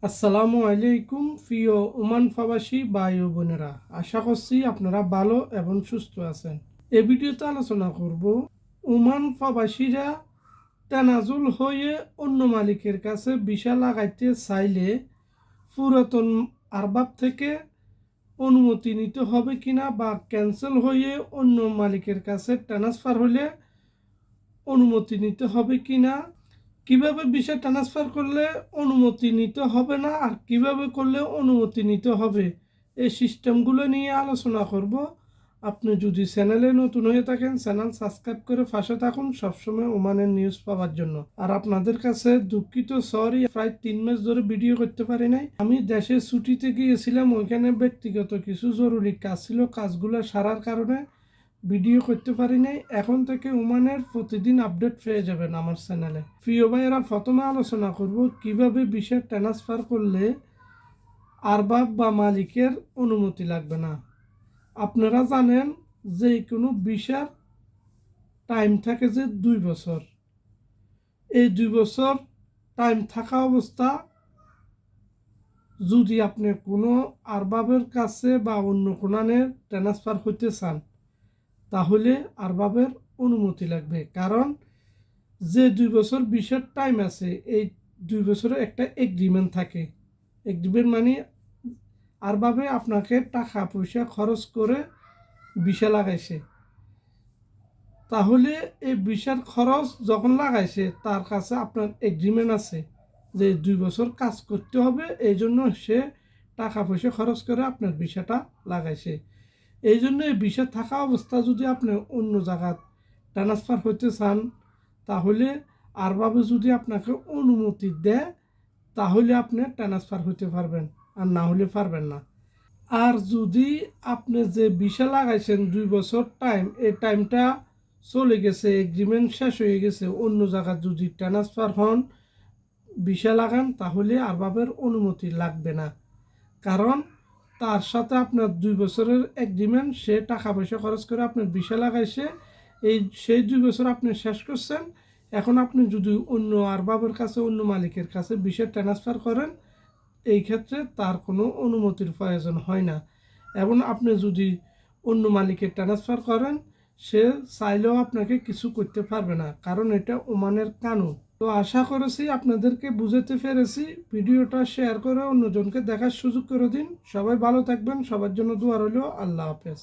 আসসালামু আলাইকুম প্রিয় ওমান প্রবাসী ভাই ও বোনেরা, আশা করছি আপনারা ভালো এবং সুস্থ আছেন। এই ভিডিওতে আলোচনা করব ওমান প্রবাসীরা তেনাজুল হয়ে অন্য মালিকের কাছে ভিসা লাগাইতে চাইলে পুরাতন আরবাব থেকে অনুমতি নিতে হবে কিনা, বা ক্যান্সেল হয়ে অন্য মালিকের কাছে ট্রান্সফার হলে অনুমতি নিতে হবে কিনা, কিভাবে ভিসা ট্রান্সফার করলে অনুমতি নিতে হবে না আর কিভাবে করলে অনুমতি নিতে হবে, এই সিস্টেমগুলো নিয়ে আলোচনা করব। আপনি যদি চ্যানেলে নতুন হয়ে থাকেন, চ্যানেল সাবস্ক্রাইব করে পাশে থাকুন সবসময় ওমানের নিউজ পাওয়ার জন্য। আর আপনাদের কাছে দুঃখিত, সরি, প্রায় 3 মাস ধরে ভিডিও করতে পারি নাই। আমি দেশে ছুটিতে গিয়েছিলাম, ওইখানে ব্যক্তিগত কিছু জরুরি কাজ ছিল, কাজগুলো সারার কারণে ভিডিও করতে পারি নাই। এখন থেকে ওমানের প্রতিদিন আপডেট পেয়ে যাবেন আমার চ্যানেলে। প্রিয় ভাইয়েরা, প্রথমে আলোচনা করব কিভাবে ভিসা ট্রান্সফার করলে আরবাব বা মালিকের অনুমতি লাগবে না। আপনারা জানেন যে কোনো ভিসার টাইম থাকে যে 2 বছর। এই 2 বছর টাইম থাকা অবস্থা যদি আপনি কোনো আরবাবের কাছে বা অন্য কোনানে ট্রান্সফার হইতে চান, তাহলে আরবাবের অনুমতি লাগবে। কারণ যে 2 বছর ভিসার টাইম আছে, এই 2 বছরে একটা এগ্রিমেন্ট থাকে। এগ্রিমেন্ট মানে আরবাবে আপনাকে টাকা পয়সা খরচ করে ভিসা লাগাইছে, তাহলে এই ভিসার খরচ যখন লাগাইছে তার কাছে আপনার এগ্রিমেন্ট আছে যে 2 বছর কাজ করতে হবে, এই জন্য সে টাকা পয়সা খরচ করে আপনার ভিসাটা লাগাইছে। এই জন্য এই ভিসা থাকা অবস্থা যদি আপনি অন্য জায়গা ট্রান্সফার হতে চান, তাহলে আরবাবে যদি আপনাকে অনুমতি দেয় তাহলে আপনি ট্রান্সফার হতে পারবেন, আর না হলে পারবেন না। আর যদি আপনি যে ভিসা লাগাইছেন 2 বছর টাইম, এই টাইমটা চলে গেছে, এগ্রিমেন্ট শেষ হয়ে গেছে, অন্য জায়গায় যদি ট্রান্সফার হন ভিসা লাগান, তাহলে আরবাবের অনুমতি লাগবে না। কারণ তার সাথে আপনার 2 বছরের এগ্রিমেন্ট, সে টাকা পয়সা খরচ করে আপনার ভিসা লাগাইছে, সেই 2 বছর আপনি শেষ করছেন। এখন আপনি যদি অন্য আরবাবের কাছে, অন্য মালিকের কাছে ভিসা ট্রান্সফার করেন, এই ক্ষেত্রে তার কোনো অনুমতির প্রয়োজন হয় না। এবং আপনি যদি অন্য মালিকে ট্রান্সফার করেন, সে চাইলেও আপনাকে কিছু করতে পারবে না, কারণ এটা ওমানের কানুন। তো আশা করেছি আপনাদেরকে বুঝাতে পেরেছি। ভিডিওটা শেয়ার করে অন্যজনকে দেখার সুযোগ করে দিন। সবাই ভালো থাকবেন, সবার জন্য দোয়া রইল। আল্লাহ হাফেজ।